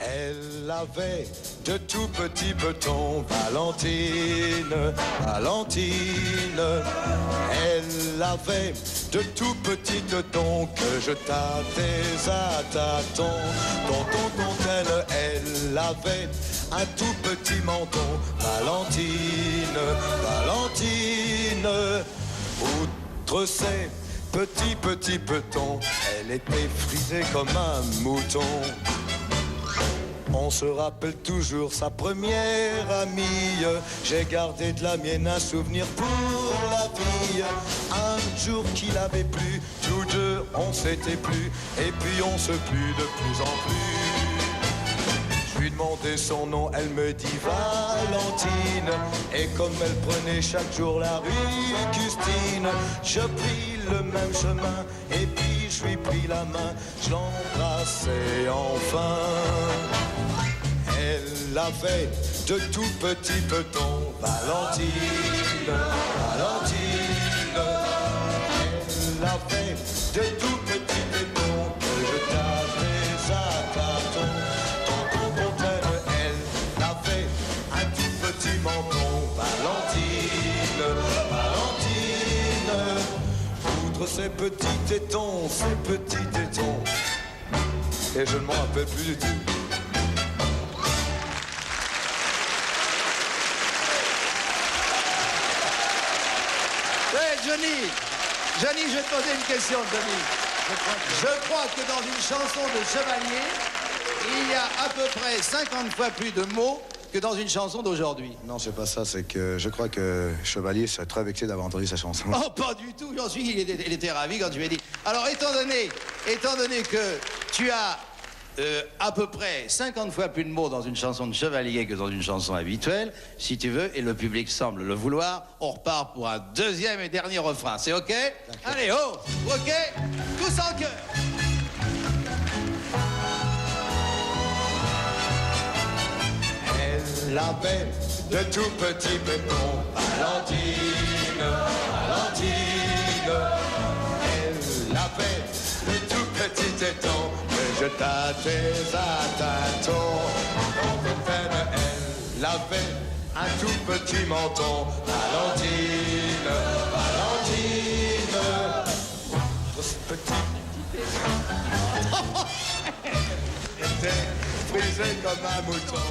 Elle avait de tout petits petons, Valentine, Valentine. Elle avait de tout petits tetons que je tâtais à tâtons. Elle avait un tout petit menton, Valentine, Valentine. Outre ses petits petons, elle était frisée comme un mouton. On se rappelle toujours sa première amie. J'ai gardé de la mienne un souvenir pour la vie. Un jour qu'il avait plu, tous deux on s'était plu, et puis on se plut de plus en plus. Je lui demandais son nom, elle me dit Valentine. Et comme elle prenait chaque jour la rue Custine, je pris le même chemin, et puis je lui pris la main, je l'embrassai enfin. Elle avait de tout petits petons, Valentine, Valentine. Elle avait de tout petits petons que je tâtais à tâtons. Elle avait un tout petit menton, Valentine, Valentine. Outre ses petits tétons, et je ne m'en rappelle plus du tout. Johnny, je vais te poser une question, Johnny. Je crois que dans une chanson de Chevalier, il y a à peu près 50 fois plus de mots que dans une chanson d'aujourd'hui. Non, c'est pas ça, c'est que je crois que Chevalier serait très vexé d'avoir entendu sa chanson. Oh, pas du tout, j'en suis, il était ravi quand tu lui as dit. Alors, étant donné que tu as à peu près 50 fois plus de mots dans une chanson de Chevalier que dans une chanson habituelle, si tu veux, et le public semble le vouloir, on repart pour un deuxième et dernier refrain. C'est OK? Allez, oh, OK? Tous en chœur. Elle avait de tout petits pétons, Valentine, Valentine. Elle avait de tout petits tétons que je tâtais à tâtons. Elle avait un tout petit menton, Valentine, Valentine. Ce petit était frisé comme un mouton.